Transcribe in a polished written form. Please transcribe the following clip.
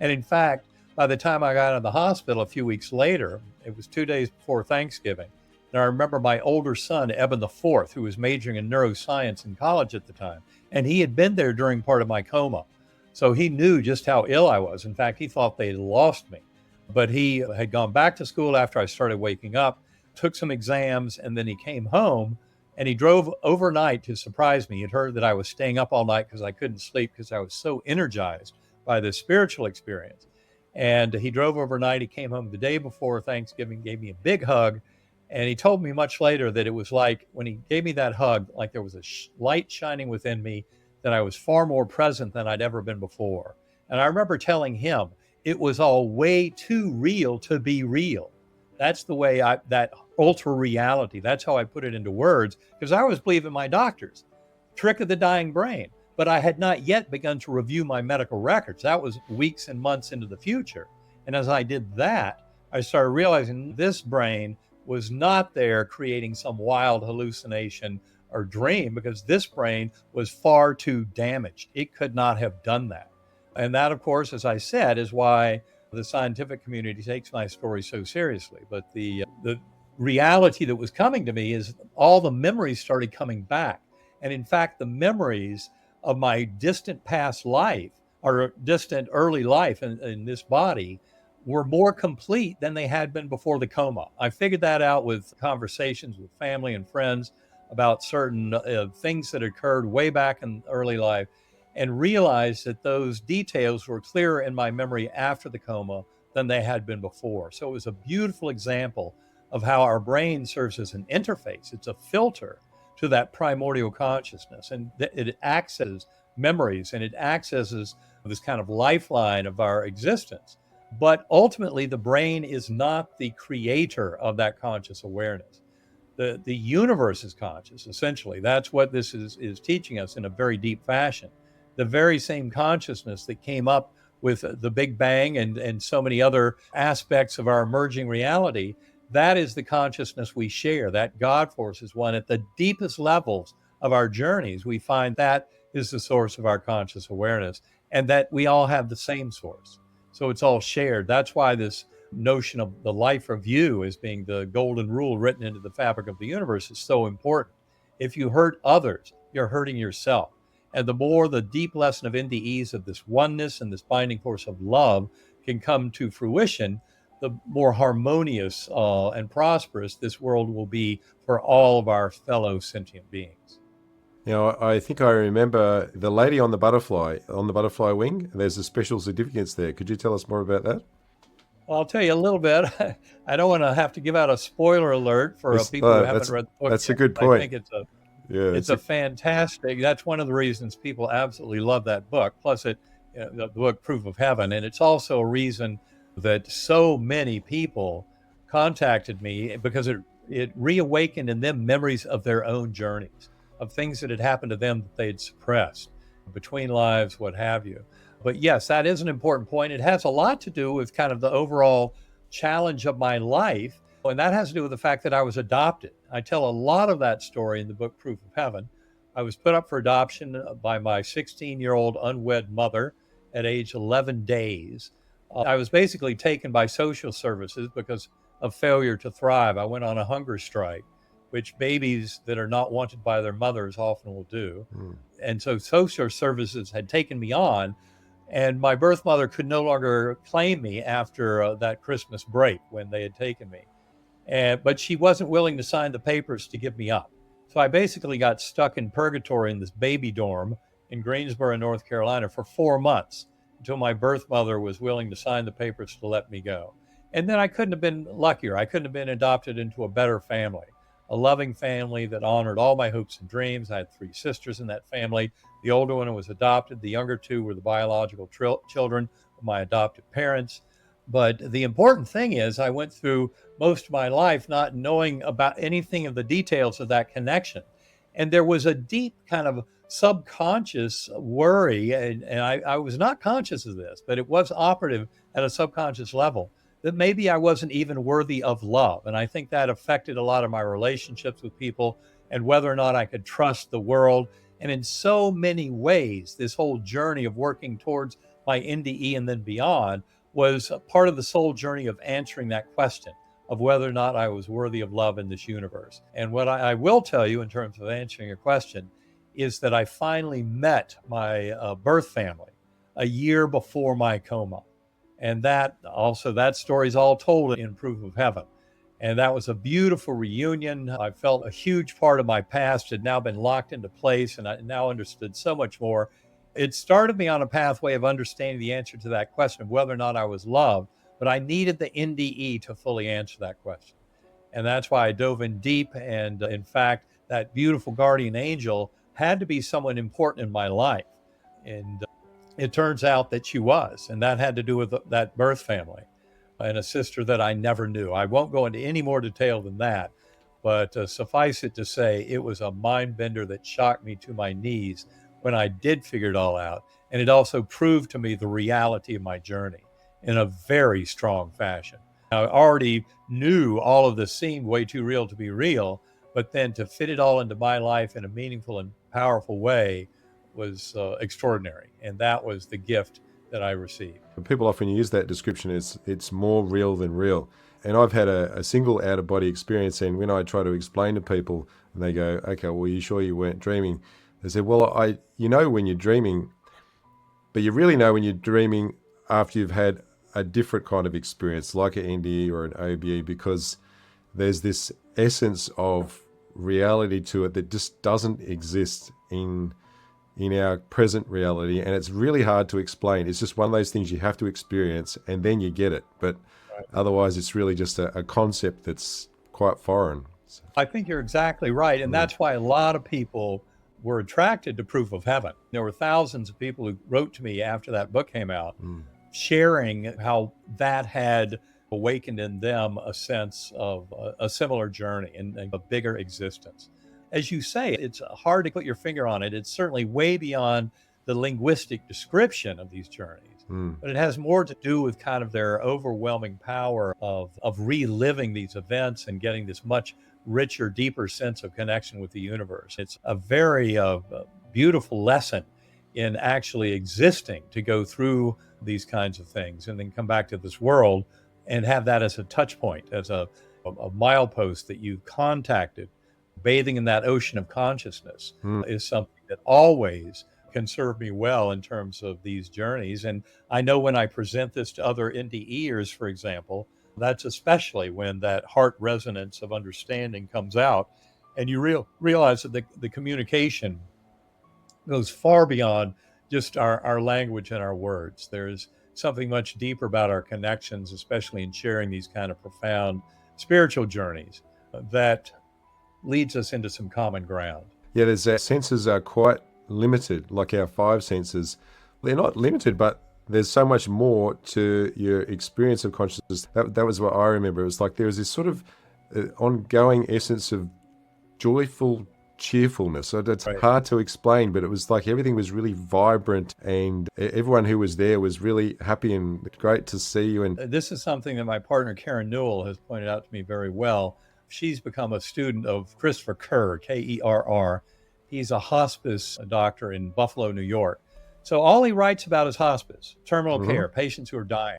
And in fact, by the time I got out of the hospital a few weeks later, it was 2 days before Thanksgiving. And I remember my older son, Eben IV, who was majoring in neuroscience in college at the time, and he had been there during part of my coma. So he knew just how ill I was. In fact, he thought they had lost me. But he had gone back to school after I started waking up, took some exams, and then he came home and he drove overnight to surprise me. He'd heard that I was staying up all night because I couldn't sleep because I was so energized by this spiritual experience. And he drove overnight. He came home the day before Thanksgiving, gave me a big hug. And he told me much later that it was like when he gave me that hug, like there was a light shining within me, that I was far more present than I'd ever been before. And I remember telling him it was all way too real to be real. That's the way that ultra reality, that's how I put it into words, because I was believing my doctors, trick of the dying brain. But I had not yet begun to review my medical records. That was weeks and months into the future. And as I did that, I started realizing this brain was not there creating some wild hallucination or dream, because this brain was far too damaged. It could not have done that. And that, of course, as I said, is why the scientific community takes my story so seriously. But the reality that was coming to me is all the memories started coming back. And in fact, the memories of my distant past life or distant early life in this body were more complete than they had been before the coma. I figured that out with conversations with family and friends about certain things that occurred way back in early life, and realized that those details were clearer in my memory after the coma than they had been before. So it was a beautiful example of how our brain serves as an interface. It's a filter to that primordial consciousness, and it accesses memories, and it accesses this kind of lifeline of our existence. But ultimately, the brain is not the creator of that conscious awareness. The universe is conscious, essentially. That's what this is teaching us in a very deep fashion. The very same consciousness that came up with the Big Bang and so many other aspects of our emerging reality, that is the consciousness we share. That God force is one at the deepest levels of our journeys. We find that is the source of our conscious awareness, and that we all have the same source. So it's all shared. That's why this notion of the life review as being the golden rule written into the fabric of the universe is so important. If you hurt others, you're hurting yourself. And the more the deep lesson of NDEs of this oneness and this binding force of love can come to fruition, the more harmonious and prosperous this world will be for all of our fellow sentient beings. Now, I think I remember the lady on the butterfly wing. There's a special significance there. Could you tell us more about that? Well, I'll tell you a little bit. I don't want to have to give out a spoiler alert for people who haven't read the book. That's yet, a good point. I think it's a fantastic. That's one of the reasons people absolutely love that book. Plus, the book Proof of Heaven, and it's also a reason that so many people contacted me, because it reawakened in them memories of their own journeys, of things that had happened to them that they had suppressed between lives, what have you. But yes, that is an important point. It has a lot to do with kind of the overall challenge of my life. And that has to do with the fact that I was adopted. I tell a lot of that story in the book, Proof of Heaven. I was put up for adoption by my 16-year-old unwed mother at age 11 days. I was basically taken by social services because of failure to thrive. I went on a hunger strike, which babies that are not wanted by their mothers often will do. And so social services had taken me on, and my birth mother could no longer claim me after that Christmas break when they had taken me. But she wasn't willing to sign the papers to give me up. So I basically got stuck in purgatory in this baby dorm in Greensboro, North Carolina for 4 months until my birth mother was willing to sign the papers to let me go. And then I couldn't have been luckier. I couldn't have been adopted into a better family, a loving family that honored all my hopes and dreams. I had 3 sisters in that family. The older one was adopted. The younger 2 were the biological children of my adoptive parents. But the important thing is I went through most of my life not knowing about anything of the details of that connection. And there was a deep kind of subconscious worry, and I was not conscious of this, but it was operative at a subconscious level, that maybe I wasn't even worthy of love. And I think that affected a lot of my relationships with people and whether or not I could trust the world. And in so many ways, this whole journey of working towards my NDE and then beyond was a part of the soul journey of answering that question of whether or not I was worthy of love in this universe. And what I will tell you in terms of answering your question is that I finally met my birth family a year before my coma. And that story's all told in Proof of Heaven. And that was a beautiful reunion. I felt a huge part of my past had now been locked into place, and I now understood so much more. It started me on a pathway of understanding the answer to that question of whether or not I was loved, but I needed the NDE to fully answer that question. And that's why I dove in deep. And in fact, that beautiful guardian angel had to be someone important in my life. And it turns out that she was, and that had to do with that birth family and a sister that I never knew. I won't go into any more detail than that, but suffice it to say, it was a mind bender that shocked me to my knees when I did figure it all out. And it also proved to me the reality of my journey in a very strong fashion. I already knew all of this seemed way too real to be real, but then to fit it all into my life in a meaningful and powerful way was extraordinary. And that was the gift that I received. People often use that description as it's more real than real. And I've had a single out-of-body experience, and when I try to explain to people, and they go, okay, well, you sure you weren't dreaming? They say, well, you know when you're dreaming, but you really know when you're dreaming after you've had a different kind of experience, like an NDE or an OBE, because there's this essence of reality to it that just doesn't exist in our present reality, and it's really hard to explain. It's just one of those things you have to experience, and then you get it. But otherwise, it's really just a concept that's quite foreign. I think you're exactly right, and that's why a lot of people were attracted to Proof of Heaven. There were thousands of people who wrote to me after that book came out, sharing how that had awakened in them a sense of a similar journey and a bigger existence. As you say, it's hard to put your finger on it. It's certainly way beyond the linguistic description of these journeys, but it has more to do with kind of their overwhelming power of reliving these events and getting this much richer, deeper sense of connection with the universe. It's a very beautiful lesson in actually existing to go through these kinds of things and then come back to this world and have that as a touch point, as a milepost that you've contacted. Bathing in that ocean of consciousness is something that always can serve me well in terms of these journeys. And I know when I present this to other NDEers, for example, that's especially when that heart resonance of understanding comes out and you realize that the communication goes far beyond just our language and our words. There's something much deeper about our connections, especially in sharing these kind of profound spiritual journeys that leads us into some common ground. Yeah, there's senses are quite limited, like our five senses. They're not limited, but there's so much more to your experience of consciousness. That was what I remember. It was like there was this sort of ongoing essence of joyful cheerfulness. So it's hard to explain, but it was like everything was really vibrant and everyone who was there was really happy and great to see you. And this is something that my partner Karen Newell has pointed out to me very well. She's become a student of Christopher Kerr, Kerr. He's a hospice doctor in Buffalo, New York. So all he writes about is hospice, terminal care, patients who are dying.